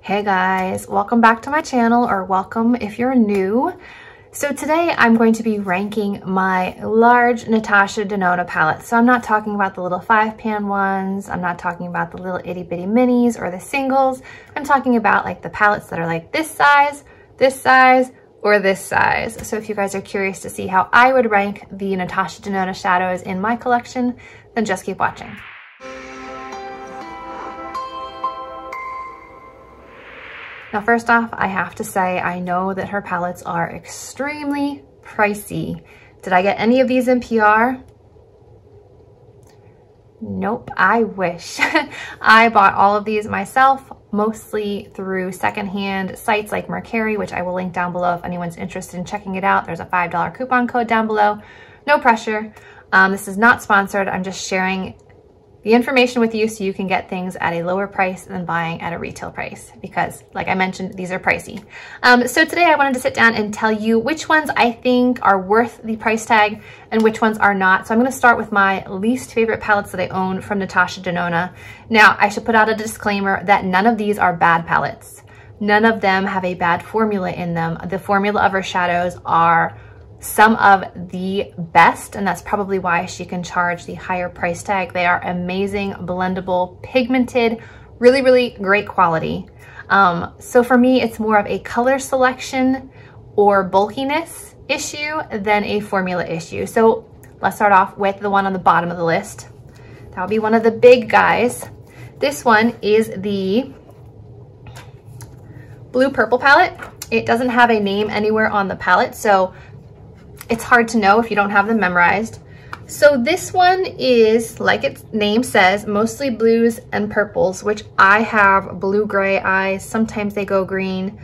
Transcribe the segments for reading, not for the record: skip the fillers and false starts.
Hey guys, welcome back to my channel, or welcome if you're new. So today I'm going to be ranking my large Natasha Denona palette. So I'm not talking about the little 5-pan ones, I'm not talking about the little itty bitty minis or the singles. I'm talking about like the palettes that are like this size, or this size. So if you guys are curious to see how I would rank the Natasha Denona shadows in my collection, then just keep watching. Now, first off, I have to say, I know that her palettes are extremely pricey. Did I get any of these in PR? Nope, I wish. I bought all of these myself, mostly through secondhand sites like Mercari, which I will link down below if anyone's interested in checking it out. There's a $5 coupon code down below. No pressure. This is not sponsored. I'm just sharing the information with you so you can get things at a lower price than buying at a retail price, because like I mentioned, these are pricey. So today I wanted to sit down and tell you which ones I think are worth the price tag and which ones are not. So I'm going to start with my least favorite palettes that I own from Natasha Denona. Now, I should put out a disclaimer that none of these are bad palettes. None of them have a bad formula in them. The formula of her shadows are some of the best, and that's probably why she can charge the higher price tag. They are amazing, blendable, pigmented, really, really great quality. So for me, it's more of a color selection or bulkiness issue than a formula issue. So let's start off with the one on the bottom of the list. That'll be one of the big guys. This one is the Blue Purple palette. It doesn't have a name anywhere on the palette, so it's hard to know if you don't have them memorized. So this one is, like its name says, mostly blues and purples, which I have blue-gray eyes. Sometimes they go green.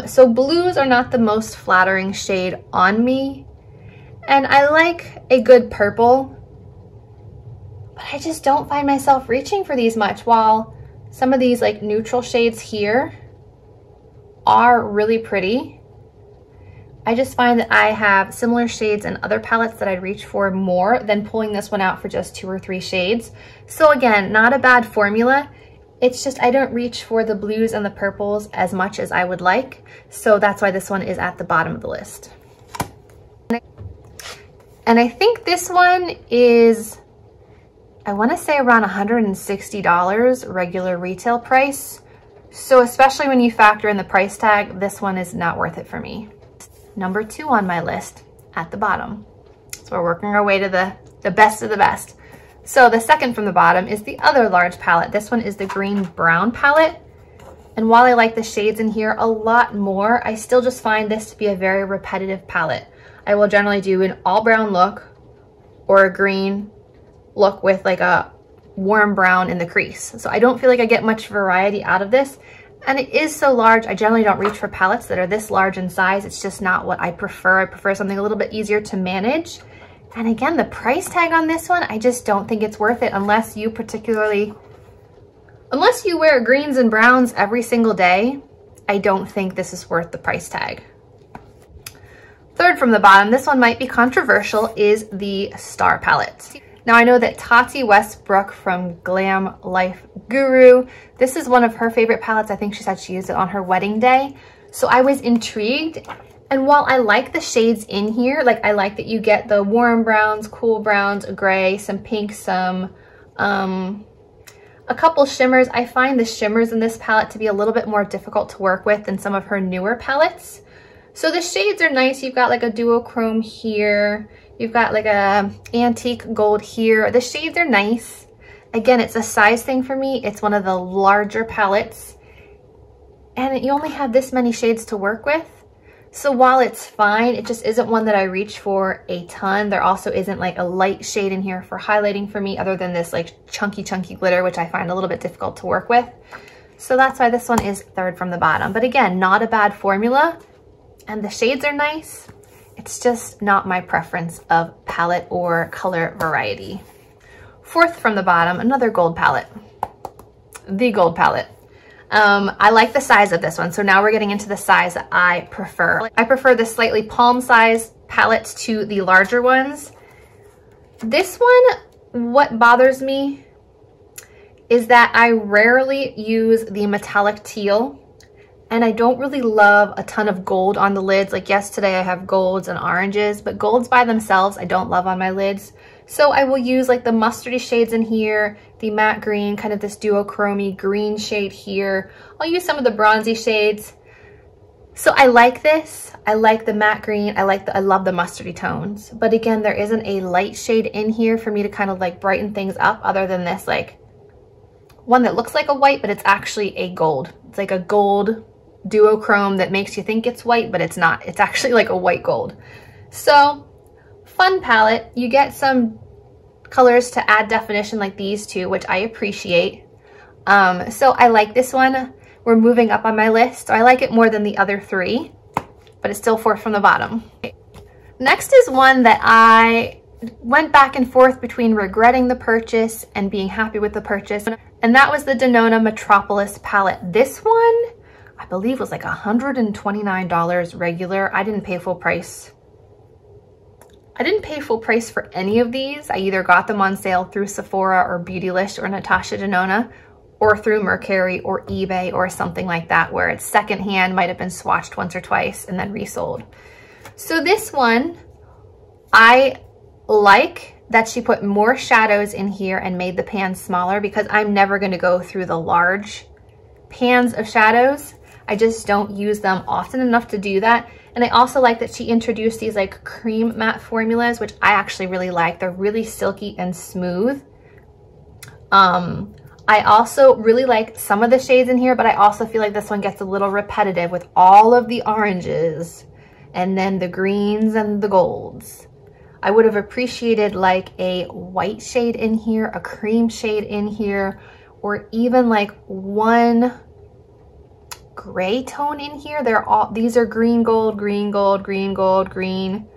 So blues are not the most flattering shade on me. And I like a good purple, but I just don't find myself reaching for these much, while some of these like neutral shades here are really pretty. I just find that I have similar shades in other palettes that I'd reach for more than pulling this one out for just 2 or 3 shades. So again, not a bad formula. It's just I don't reach for the blues and the purples as much as I would like. So that's why this one is at the bottom of the list. And I think this one is, I want to say around $160 regular retail price. So especially when you factor in the price tag, this one is not worth it for me. Number 2 on my list at the bottom. So we're working our way to the best of the best. So the second from the bottom is the other large palette. This one is the Green Brown palette. And while I like the shades in here a lot more, I still just find this to be a very repetitive palette. I will generally do an all brown look or a green look with like a warm brown in the crease. So I don't feel like I get much variety out of this. And it is so large, I generally don't reach for palettes that are this large in size. It's just not what I prefer. I prefer something a little bit easier to manage. And again, the price tag on this one, I just don't think it's worth it unless you wear greens and browns every single day. I don't think this is worth the price tag. Third from the bottom, this one might be controversial, is the Star palette. Now I know that Tati Westbrook from Glam Life Guru, this is one of her favorite palettes. I think she said she used it on her wedding day. So I was intrigued. And while I like the shades in here, like I like that you get the warm browns, cool browns, gray, some pink, some, a couple shimmers. I find the shimmers in this palette to be a little bit more difficult to work with than some of her newer palettes. So the shades are nice. You've got like a duochrome here. You've got like a antique gold here. The shades are nice. Again, it's a size thing for me. It's one of the larger palettes. And you only have this many shades to work with. So while it's fine, it just isn't one that I reach for a ton. There also isn't like a light shade in here for highlighting for me other than this like chunky glitter, which I find a little bit difficult to work with. So that's why this one is third from the bottom. But again, not a bad formula. And the shades are nice. It's just not my preference of palette or color variety. Fourth from the bottom, another gold palette. The gold palette. I like the size of this one. So now we're getting into the size that I prefer. I prefer the slightly palm size palettes to the larger ones. This one, what bothers me is that I rarely use the metallic teal. And I don't really love a ton of gold on the lids. Like yes, today I have golds and oranges, but golds by themselves I don't love on my lids. So I will use like the mustardy shades in here, the matte green, kind of this duochromy green shade here. I'll use some of the bronzy shades. So I like this. I like the matte green. I love the mustardy tones. But again, there isn't a light shade in here for me to kind of like brighten things up other than this like one that looks like a white, but it's actually a gold. It's like a gold duochrome that makes you think it's white, but it's not. It's actually like a white gold. So fun palette. You get some colors to add definition like these two, which I appreciate. So I like this one. We're moving up on my list. So I like it more than the other three, but it's still fourth from the bottom. Next is one that I went back and forth between regretting the purchase and being happy with the purchase. And that was the Denona Metropolis palette. This one, I believe was like $129 regular. I didn't pay full price. I didn't pay full price for any of these. I either got them on sale through Sephora or Beautylist or Natasha Denona, or through Mercari or eBay or something like that, where it's secondhand, might have been swatched once or twice and then resold. So this one, I like that she put more shadows in here and made the pan smaller, because I'm never gonna go through the large pans of shadows. I just don't use them often enough to do that. And I also like that she introduced these like cream matte formulas, which I actually really like. They're really silky and smooth. I also really like some of the shades in here, but I also feel like this one gets a little repetitive with all of the oranges and then the greens and the golds. I would have appreciated like a white shade in here, a cream shade in here, or even like one gray tone in here. These are green gold, green gold, green gold, green,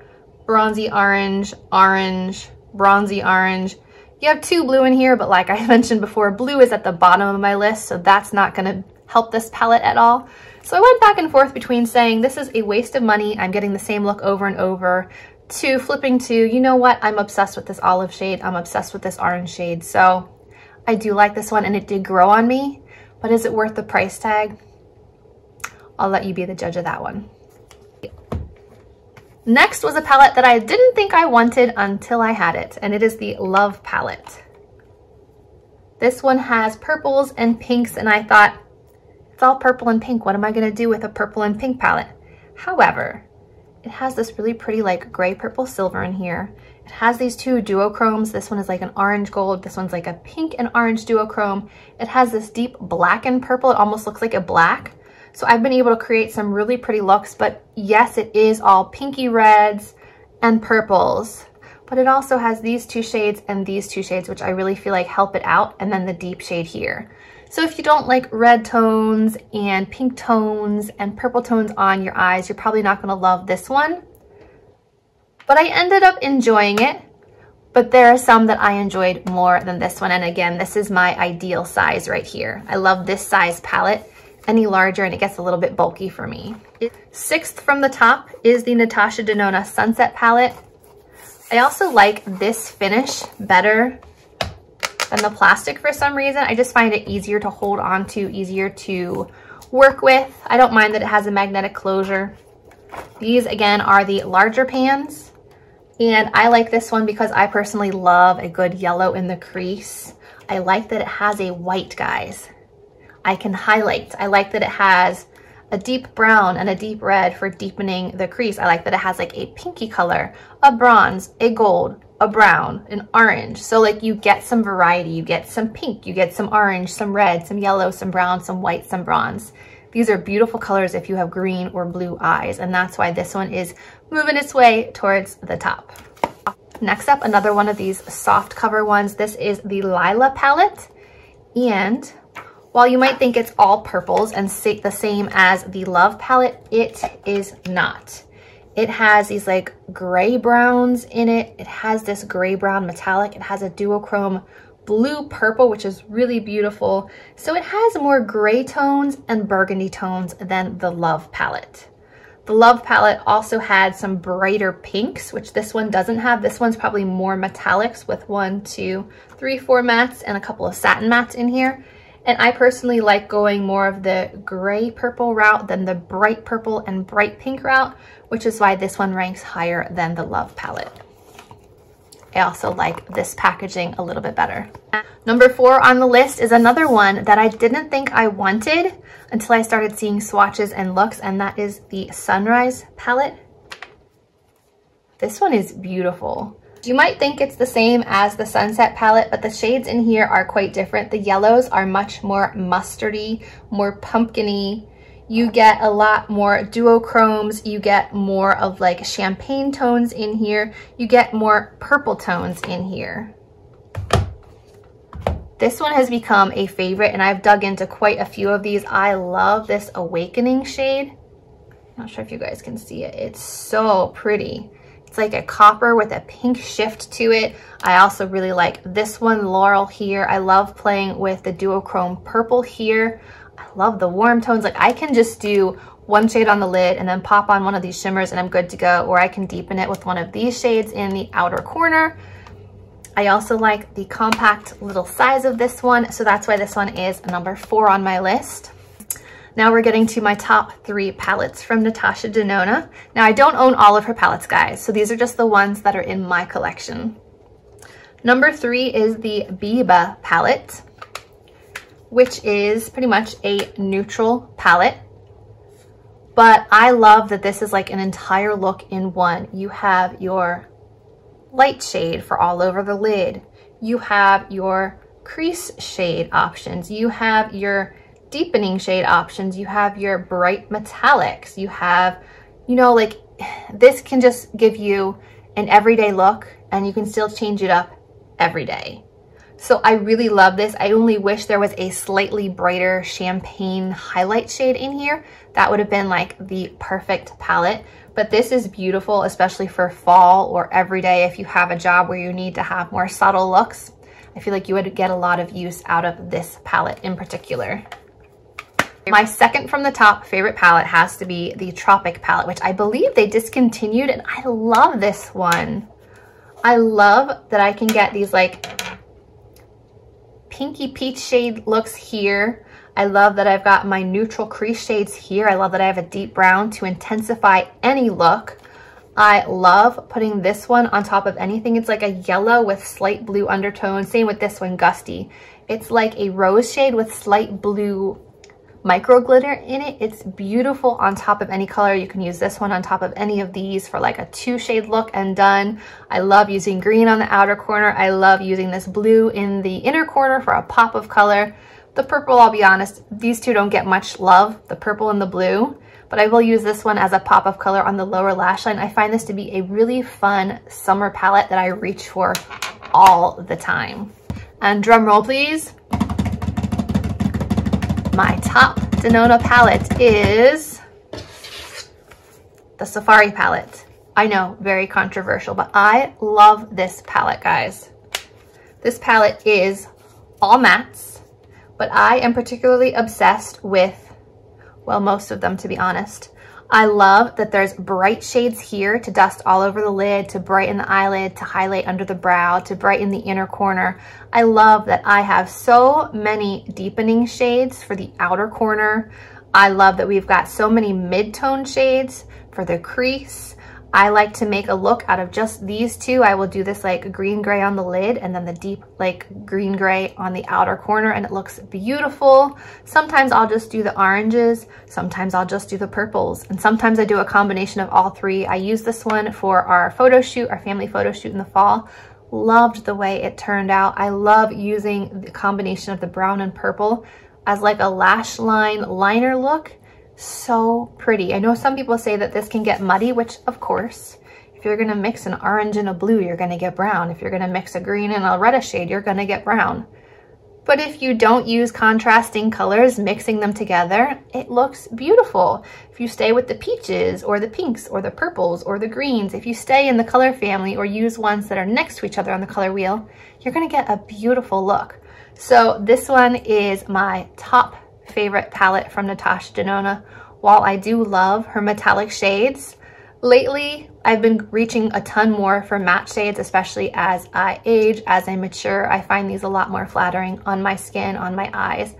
bronzy orange, orange, bronzy orange. You have two blue in here, but like I mentioned before, blue is at the bottom of my list, so that's not gonna help this palette at all. So I went back and forth between saying this is a waste of money, I'm getting the same look over and over, to flipping to, you know what, I'm obsessed with this olive shade, I'm obsessed with this orange shade. So I do like this one and it did grow on me, but is it worth the price tag? I'll let you be the judge of that one. Next was a palette that I didn't think I wanted until I had it, and it is the Love Palette. This one has purples and pinks, and I thought, it's all purple and pink. What am I gonna do with a purple and pink palette? However, it has this really pretty like gray, purple, silver in here. It has these two duochromes. This one is like an orange gold. This one's like a pink and orange duochrome. It has this deep black and purple. It almost looks like a black. So I've been able to create some really pretty looks, but yes, it is all pinky reds and purples, but it also has these two shades and these two shades, which I really feel like help it out, and then the deep shade here. So if you don't like red tones and pink tones and purple tones on your eyes, you're probably not gonna love this one. But I ended up enjoying it, but there are some that I enjoyed more than this one. And again, this is my ideal size right here. I love this size palette. Any larger and it gets a little bit bulky for me. Sixth from the top is the Natasha Denona Sunset palette. I also like this finish better than the plastic for some reason. I just find it easier to hold on to, easier to work with. I don't mind that it has a magnetic closure. These again are the larger pans, and I like this one because I personally love a good yellow in the crease. I like that it has a white, guys. I can highlight. I like that it has a deep brown and a deep red for deepening the crease. I like that it has like a pinky color, a bronze, a gold, a brown, an orange. So like you get some variety, you get some pink, you get some orange, some red, some yellow, some brown, some white, some bronze. These are beautiful colors if you have green or blue eyes, and that's why this one is moving its way towards the top. Next up, another one of these soft cover ones. This is the Lila Palette, and while you might think it's all purples and the same as the Love Palette, it is not. It has these like gray browns in it. It has this gray brown metallic. It has a duochrome blue purple, which is really beautiful. So it has more gray tones and burgundy tones than the Love Palette. The Love Palette also had some brighter pinks, which this one doesn't have. This one's probably more metallics with 1, 2, 3, 4 mattes and a couple of satin mattes in here. And I personally like going more of the gray purple route than the bright purple and bright pink route, which is why this one ranks higher than the Love palette. I also like this packaging a little bit better. Number 4 on the list is another one that I didn't think I wanted until I started seeing swatches and looks, and that is the Sunrise palette. This one is beautiful. You might think it's the same as the Sunset palette, but the shades in here are quite different. The yellows are much more mustardy, more pumpkin-y. You get a lot more duochromes. You get more of like champagne tones in here. You get more purple tones in here. This one has become a favorite, and I've dug into quite a few of these. I love this Awakening shade. Not sure if you guys can see it. It's so pretty. It's like a copper with a pink shift to it. I also really like this one, Laurel, here. I love playing with the duochrome purple here. I love the warm tones. Like, I can just do one shade on the lid and then pop on one of these shimmers and I'm good to go, or I can deepen it with one of these shades in the outer corner. I also like the compact little size of this one, so that's why this one is number 4 on my list. Now we're getting to my top 3 palettes from Natasha Denona. Now, I don't own all of her palettes, guys, so these are just the ones that are in my collection. Number 3 is the Biba palette, which is pretty much a neutral palette. But I love that this is like an entire look in one. You have your light shade for all over the lid. You have your crease shade options. You have your deepening shade options. You have your bright metallics. You have, you know, like, this can just give you an everyday look and you can still change it up every day. So I really love this. I only wish there was a slightly brighter champagne highlight shade in here. That would have been like the perfect palette. But this is beautiful, especially for fall or every day if you have a job where you need to have more subtle looks. I feel like you would get a lot of use out of this palette in particular. My second from the top favorite palette has to be the Tropic palette, which I believe they discontinued, and I love this one. I love that I can get these like pinky peach shade looks here. I love that I've got my neutral crease shades here. I love that I have a deep brown to intensify any look. I love putting this one on top of anything. It's like a yellow with slight blue undertone. Same with this one, Gusty. It's like a rose shade with slight blue micro glitter in it. It's beautiful on top of any color. You can use this one on top of any of these for like a 2-shade look and done. I love using green on the outer corner. I love using this blue in the inner corner for a pop of color. The purple, I'll be honest, these two don't get much love, the purple and the blue, but I will use this one as a pop of color on the lower lash line. I find this to be a really fun summer palette that I reach for all the time. And drum roll, please. My top Denona palette is the Safari palette. I know, very controversial, but I love this palette, guys. This palette is all mattes, but I am particularly obsessed with, well, most of them, to be honest. I love that there's bright shades here to dust all over the lid, to brighten the eyelid, to highlight under the brow, to brighten the inner corner. I love that I have so many deepening shades for the outer corner. I love that we've got so many mid-tone shades for the crease. I like to make a look out of just these two. I will do this like green gray on the lid and then the deep like green gray on the outer corner, and it looks beautiful. Sometimes I'll just do the oranges, sometimes I'll just do the purples, and sometimes I do a combination of all three. I use this one for our photo shoot, our family photo shoot in the fall. Loved the way it turned out. I love using the combination of the brown and purple as like a lash line liner look. So pretty. I know some people say that this can get muddy, which of course, if you're gonna mix an orange and a blue, you're gonna get brown. If you're gonna mix a green and a reddish shade, you're gonna get brown. But if you don't use contrasting colors, mixing them together, it looks beautiful. If you stay with the peaches or the pinks or the purples or the greens, if you stay in the color family or use ones that are next to each other on the color wheel, you're gonna get a beautiful look. So this one is my top favorite palette from Natasha Denona. While I do love her metallic shades, lately I've been reaching a ton more for matte shades, especially as I age, as I mature. I find these a lot more flattering on my skin, on my eyes.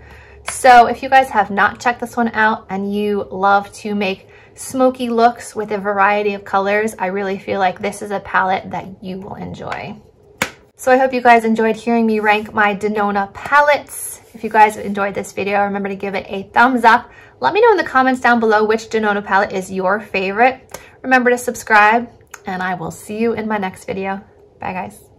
So if you guys have not checked this one out and you love to make smoky looks with a variety of colors, I really feel like this is a palette that you will enjoy. So I hope you guys enjoyed hearing me rank my Denona palettes. If you guys enjoyed this video, remember to give it a thumbs up. Let me know in the comments down below which Denona palette is your favorite. Remember to subscribe, and I will see you in my next video. Bye guys.